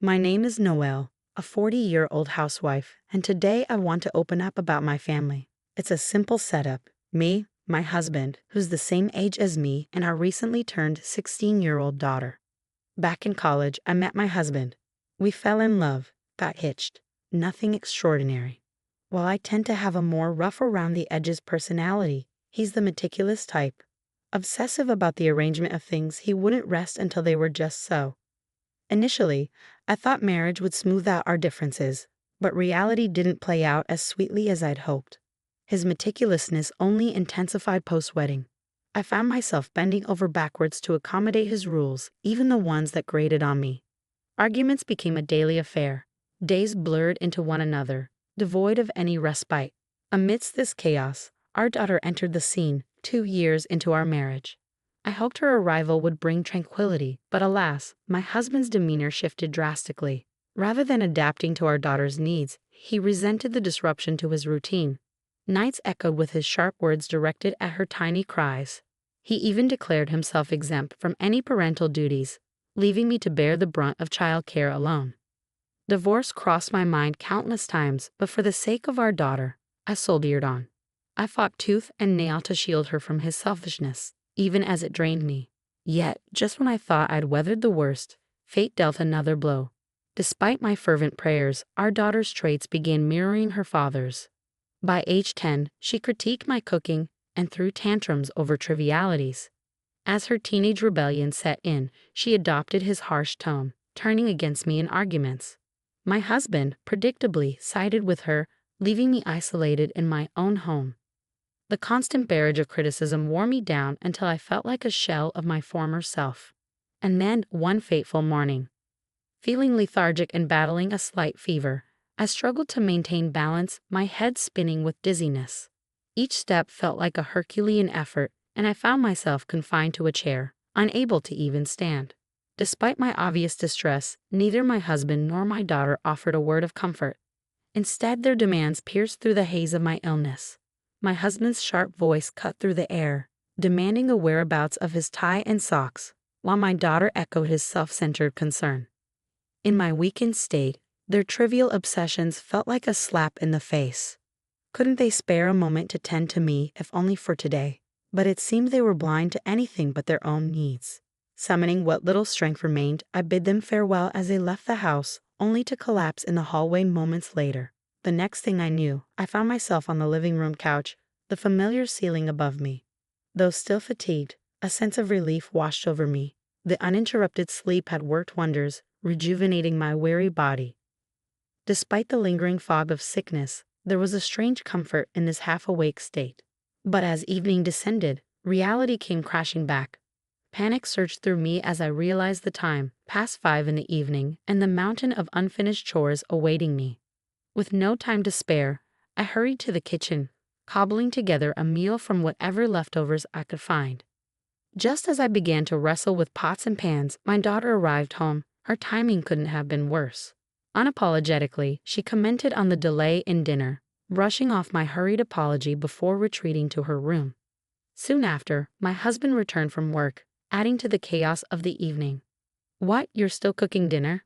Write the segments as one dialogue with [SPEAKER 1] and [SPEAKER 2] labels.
[SPEAKER 1] My name is Noelle, a 40-year-old housewife, and today I want to open up about my family. It's a simple setup. Me, my husband, who's the same age as me, and our recently turned 16-year-old daughter. Back in college, I met my husband. We fell in love, got hitched. Nothing extraordinary. While I tend to have a more rough around the edges personality, he's the meticulous type. Obsessive about the arrangement of things, he wouldn't rest until they were just so. Initially, I thought marriage would smooth out our differences, but reality didn't play out as sweetly as I'd hoped. His meticulousness only intensified post-wedding. I found myself bending over backwards to accommodate his rules, even the ones that grated on me. Arguments became a daily affair. Days blurred into one another, devoid of any respite. Amidst this chaos, our daughter entered the scene 2 years into our marriage. I hoped her arrival would bring tranquility, but alas, my husband's demeanor shifted drastically. Rather than adapting to our daughter's needs, he resented the disruption to his routine. Nights echoed with his sharp words directed at her tiny cries. He even declared himself exempt from any parental duties, leaving me to bear the brunt of childcare alone. Divorce crossed my mind countless times, but for the sake of our daughter, I soldiered on. I fought tooth and nail to shield her from his selfishness, even as it drained me. Yet, just when I thought I'd weathered the worst, fate dealt another blow. Despite my fervent prayers, our daughter's traits began mirroring her father's. By age 10, she critiqued my cooking and threw tantrums over trivialities. As her teenage rebellion set in, she adopted his harsh tone, turning against me in arguments. My husband, predictably, sided with her, leaving me isolated in my own home. The constant barrage of criticism wore me down until I felt like a shell of my former self. And then, one fateful morning, feeling lethargic and battling a slight fever, I struggled to maintain balance, my head spinning with dizziness. Each step felt like a Herculean effort, and I found myself confined to a chair, unable to even stand. Despite my obvious distress, neither my husband nor my daughter offered a word of comfort. Instead, their demands pierced through the haze of my illness. My husband's sharp voice cut through the air, demanding the whereabouts of his tie and socks, while my daughter echoed his self-centered concern. In my weakened state, their trivial obsessions felt like a slap in the face. Couldn't they spare a moment to tend to me, if only for today? But it seemed they were blind to anything but their own needs. Summoning what little strength remained, I bid them farewell as they left the house, only to collapse in the hallway moments later. The next thing I knew, I found myself on the living room couch, the familiar ceiling above me. Though still fatigued, a sense of relief washed over me. The uninterrupted sleep had worked wonders, rejuvenating my weary body. Despite the lingering fog of sickness, there was a strange comfort in this half-awake state. But as evening descended, reality came crashing back. Panic surged through me as I realized the time, past 5 in the evening, and the mountain of unfinished chores awaiting me. With no time to spare, I hurried to the kitchen, cobbling together a meal from whatever leftovers I could find. Just as I began to wrestle with pots and pans, my daughter arrived home. Her timing couldn't have been worse. Unapologetically, she commented on the delay in dinner, brushing off my hurried apology before retreating to her room. Soon after, my husband returned from work, adding to the chaos of the evening. "What, you're still cooking dinner?"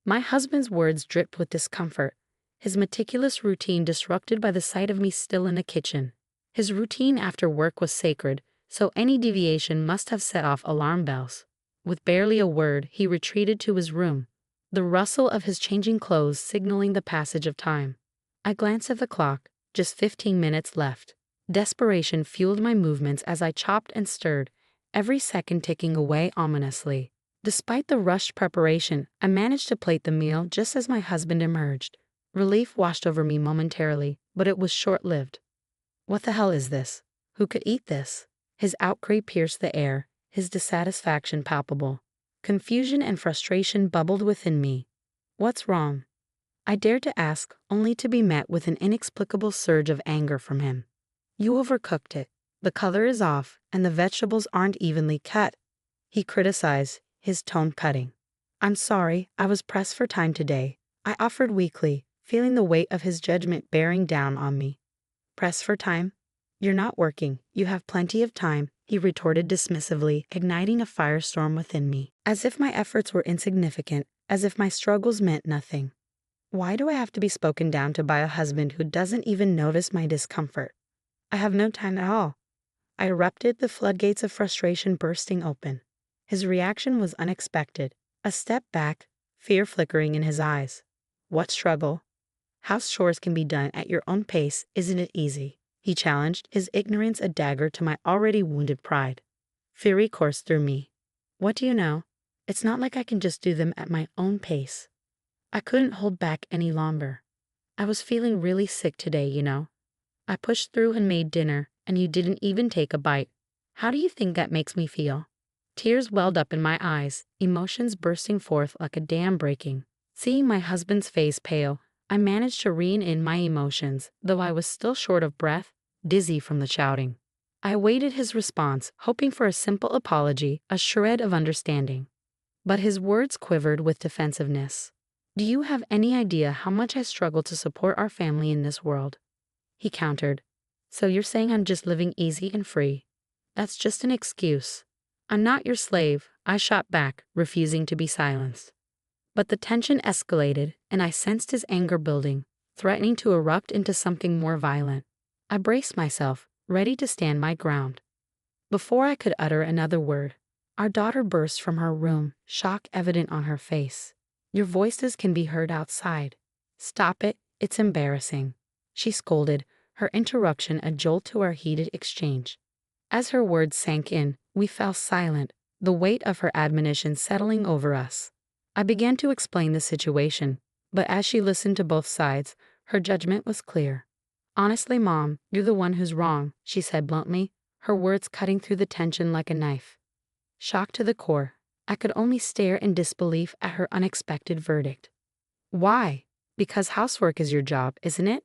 [SPEAKER 1] My husband's words dripped with discomfort, his meticulous routine disrupted by the sight of me still in the kitchen. His routine after work was sacred, so any deviation must have set off alarm bells. With barely a word, he retreated to his room, the rustle of his changing clothes signaling the passage of time. I glanced at the clock, just 15 minutes left. Desperation fueled my movements as I chopped and stirred, every second ticking away ominously. Despite the rushed preparation, I managed to plate the meal just as my husband emerged. Relief washed over me momentarily, but it was short-lived. "What the hell is this? Who could eat this?" His outcry pierced the air, his dissatisfaction palpable. Confusion and frustration bubbled within me. "What's wrong?" I dared to ask, only to be met with an inexplicable surge of anger from him. "You overcooked it. The color is off, and the vegetables aren't evenly cut," he criticized, his tone cutting. "I'm sorry, I was pressed for time today," I offered weakly, feeling the weight of his judgment bearing down on me. "Pressed for time? You're not working. You have plenty of time," he retorted dismissively, igniting a firestorm within me. As if my efforts were insignificant, as if my struggles meant nothing. Why do I have to be spoken down to by a husband who doesn't even notice my discomfort? I have no time at all. I erupted, the floodgates of frustration bursting open. His reaction was unexpected. A step back, fear flickering in his eyes. What struggle? House chores can be done at your own pace, isn't it easy? He challenged, his ignorance a dagger to my already wounded pride. Fury coursed through me. What do you know? It's not like I can just do them at my own pace. I couldn't hold back any longer. I was feeling really sick today, you know. I pushed through and made dinner, and you didn't even take a bite. How do you think that makes me feel? Tears welled up in my eyes, emotions bursting forth like a dam breaking. Seeing my husband's face pale, I managed to rein in my emotions, though I was still short of breath, dizzy from the shouting. I awaited his response, hoping for a simple apology, a shred of understanding. But his words quivered with defensiveness. Do you have any idea how much I struggle to support our family in this world? He countered. So you're saying I'm just living easy and free? That's just an excuse. I'm not your slave, I shot back, refusing to be silenced. But the tension escalated, and I sensed his anger building, threatening to erupt into something more violent. I braced myself, ready to stand my ground. Before I could utter another word, our daughter burst from her room, shock evident on her face. Your voices can be heard outside. Stop it, it's embarrassing. She scolded, her interruption a jolt to our heated exchange. As her words sank in, we fell silent, the weight of her admonition settling over us. I began to explain the situation, but as she listened to both sides, her judgment was clear. Honestly, Mom, you're the one who's wrong, she said bluntly, her words cutting through the tension like a knife. Shocked to the core, I could only stare in disbelief at her unexpected verdict. Why? Because housework is your job, isn't it?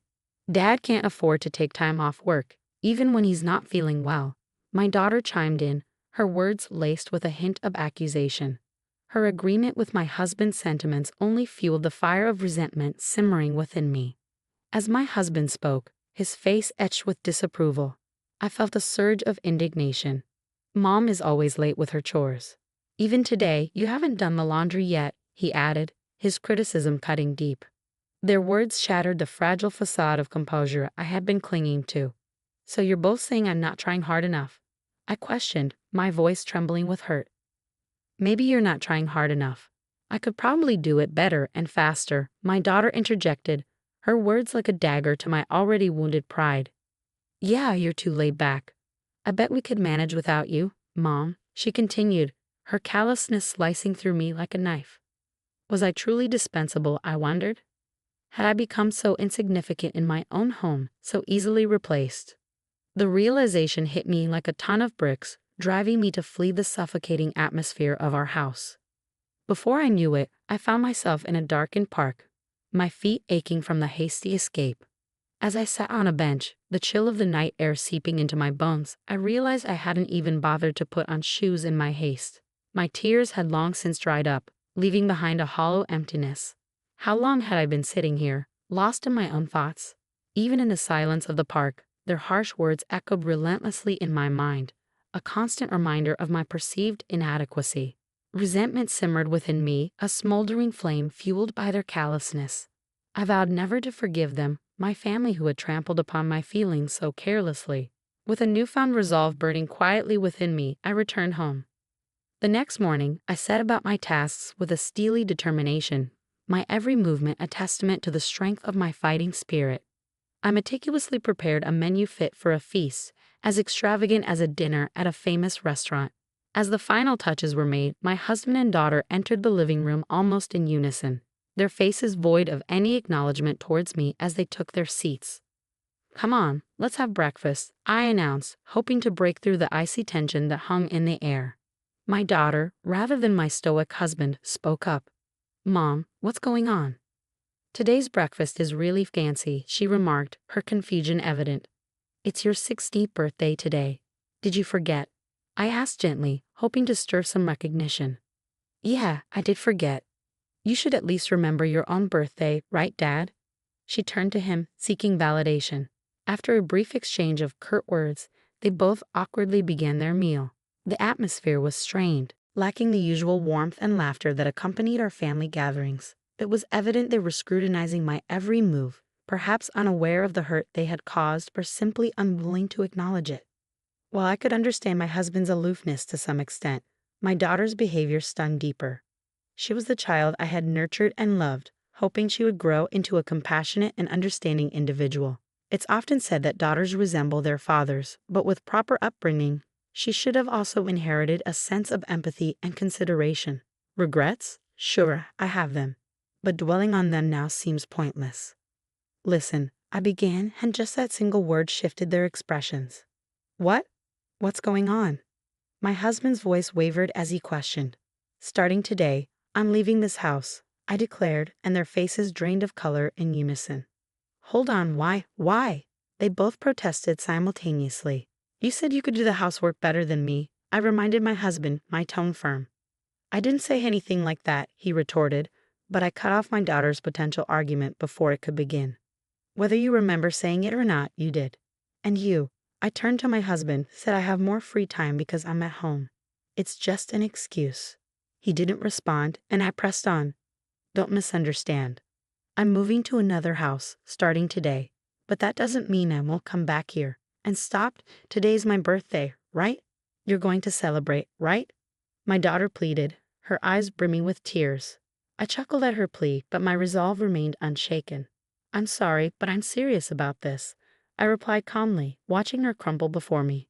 [SPEAKER 1] Dad can't afford to take time off work, even when he's not feeling well. My daughter chimed in, her words laced with a hint of accusation. Her agreement with my husband's sentiments only fueled the fire of resentment simmering within me. As my husband spoke, his face etched with disapproval, I felt a surge of indignation. Mom is always late with her chores. Even today, you haven't done the laundry yet, he added, his criticism cutting deep. Their words shattered the fragile facade of composure I had been clinging to. So you're both saying I'm not trying hard enough? I questioned, my voice trembling with hurt. Maybe you're not trying hard enough. I could probably do it better and faster, my daughter interjected, her words like a dagger to my already wounded pride. Yeah, you're too laid back. I bet we could manage without you, Mom, she continued, her callousness slicing through me like a knife. Was I truly dispensable, I wondered? Had I become so insignificant in my own home, so easily replaced? The realization hit me like a ton of bricks, driving me to flee the suffocating atmosphere of our house. Before I knew it, I found myself in a darkened park, my feet aching from the hasty escape. As I sat on a bench, the chill of the night air seeping into my bones, I realized I hadn't even bothered to put on shoes in my haste. My tears had long since dried up, leaving behind a hollow emptiness. How long had I been sitting here, lost in my own thoughts? Even in the silence of the park, their harsh words echoed relentlessly in my mind, a constant reminder of my perceived inadequacy. Resentment simmered within me, a smoldering flame fueled by their callousness. I vowed never to forgive them, my family who had trampled upon my feelings so carelessly. With a newfound resolve burning quietly within me, I returned home. The next morning, I set about my tasks with a steely determination, my every movement a testament to the strength of my fighting spirit. I meticulously prepared a menu fit for a feast, as extravagant as a dinner at a famous restaurant. As the final touches were made, my husband and daughter entered the living room almost in unison, their faces void of any acknowledgement towards me as they took their seats. Come on, let's have breakfast, I announced, hoping to break through the icy tension that hung in the air. My daughter, rather than my stoic husband, spoke up. Mom, what's going on? Today's breakfast is really fancy, she remarked, her confusion evident. It's your 16th birthday today. Did you forget? I asked gently, hoping to stir some recognition. Yeah, I did forget. You should at least remember your own birthday, right, Dad? She turned to him, seeking validation. After a brief exchange of curt words, they both awkwardly began their meal. The atmosphere was strained, lacking the usual warmth and laughter that accompanied our family gatherings. It was evident they were scrutinizing my every move, perhaps unaware of the hurt they had caused or simply unwilling to acknowledge it. While I could understand my husband's aloofness to some extent, my daughter's behavior stung deeper. She was the child I had nurtured and loved, hoping she would grow into a compassionate and understanding individual. It's often said that daughters resemble their fathers, but with proper upbringing, she should have also inherited a sense of empathy and consideration. Regrets? Sure, I have them. But dwelling on them now seems pointless. Listen, I began, and just that single word shifted their expressions. What? What's going on? My husband's voice wavered as he questioned. Starting today, I'm leaving this house, I declared, and their faces drained of color in unison. Hold on, why? Why? They both protested simultaneously. You said you could do the housework better than me, I reminded my husband, my tone firm. I didn't say anything like that, he retorted, but I cut off my daughter's potential argument before it could begin. Whether you remember saying it or not, you did. And you, I turned to my husband, said I have more free time because I'm at home. It's just an excuse. He didn't respond, and I pressed on. Don't misunderstand. I'm moving to another house, starting today, but that doesn't mean I won't come back here. And stop, today's my birthday, right? You're going to celebrate, right? My daughter pleaded, her eyes brimming with tears. I chuckled at her plea, but my resolve remained unshaken. I'm sorry, but I'm serious about this, I replied calmly, watching her crumble before me.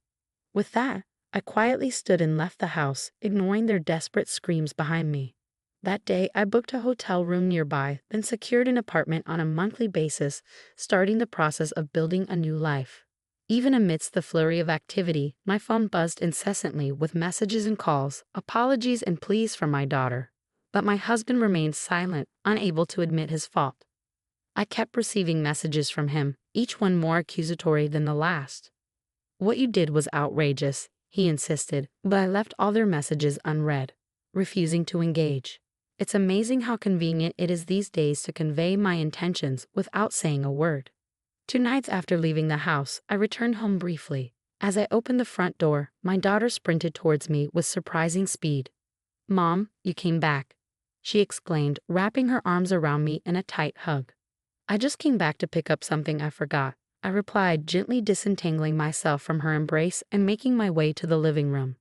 [SPEAKER 1] With that, I quietly stood and left the house, ignoring their desperate screams behind me. That day, I booked a hotel room nearby, then secured an apartment on a monthly basis, starting the process of building a new life. Even amidst the flurry of activity, my phone buzzed incessantly with messages and calls, apologies and pleas from my daughter. But my husband remained silent, unable to admit his fault. I kept receiving messages from him, each one more accusatory than the last. What you did was outrageous, he insisted, but I left all their messages unread, refusing to engage. It's amazing how convenient it is these days to convey my intentions without saying a word. 2 nights after leaving the house, I returned home briefly. As I opened the front door, my daughter sprinted towards me with surprising speed. Mom, you came back, she exclaimed, wrapping her arms around me in a tight hug. I just came back to pick up something I forgot, I replied, gently disentangling myself from her embrace and making my way to the living room.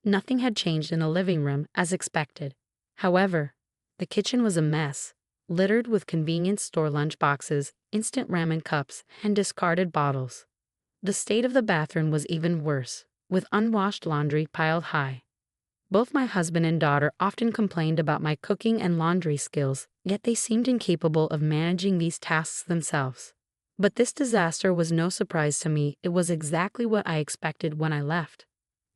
[SPEAKER 1] Nothing had changed in the living room, as expected. However, the kitchen was a mess, littered with convenience store lunchboxes, instant ramen cups, and discarded bottles. The state of the bathroom was even worse, with unwashed laundry piled high. Both my husband and daughter often complained about my cooking and laundry skills, yet they seemed incapable of managing these tasks themselves. But this disaster was no surprise to me. It was exactly what I expected when I left.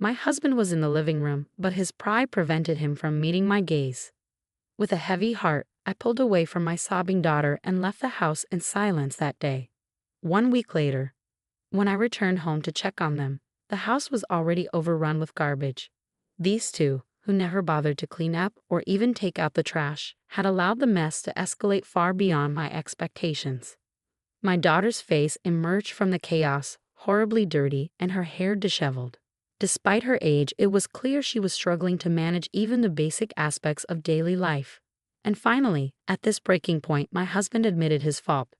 [SPEAKER 1] My husband was in the living room, but his pride prevented him from meeting my gaze. With a heavy heart, I pulled away from my sobbing daughter and left the house in silence that day. 1 week later, when I returned home to check on them, the house was already overrun with garbage. These two, who never bothered to clean up or even take out the trash, had allowed the mess to escalate far beyond my expectations. My daughter's face emerged from the chaos, horribly dirty, and her hair disheveled. Despite her age, it was clear she was struggling to manage even the basic aspects of daily life. And finally, at this breaking point, my husband admitted his fault.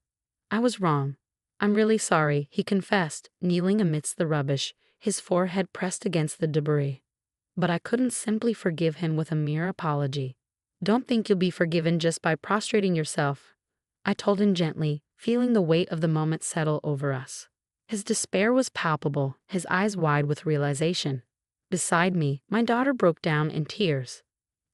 [SPEAKER 1] I was wrong. I'm really sorry, he confessed, kneeling amidst the rubbish, his forehead pressed against the debris. But I couldn't simply forgive him with a mere apology. Don't think you'll be forgiven just by prostrating yourself, I told him gently, feeling the weight of the moment settle over us. His despair was palpable, his eyes wide with realization. Beside me, my daughter broke down in tears.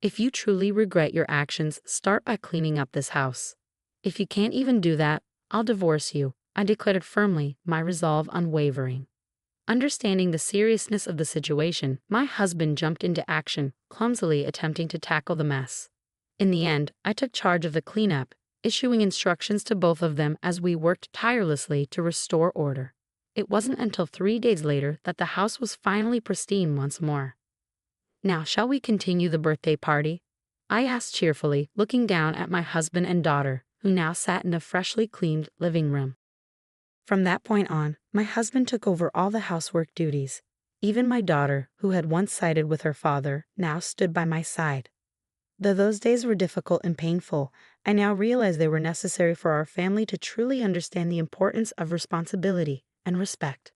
[SPEAKER 1] If you truly regret your actions, start by cleaning up this house. If you can't even do that, I'll divorce you, I declared firmly, my resolve unwavering. Understanding the seriousness of the situation, my husband jumped into action, clumsily attempting to tackle the mess. In the end, I took charge of the cleanup, issuing instructions to both of them as we worked tirelessly to restore order. It wasn't until 3 days later that the house was finally pristine once more. Now, shall we continue the birthday party? I asked cheerfully, looking down at my husband and daughter, who now sat in a freshly cleaned living room. From that point on, my husband took over all the housework duties. Even my daughter, who had once sided with her father, now stood by my side. Though those days were difficult and painful, I now realize they were necessary for our family to truly understand the importance of responsibility and respect.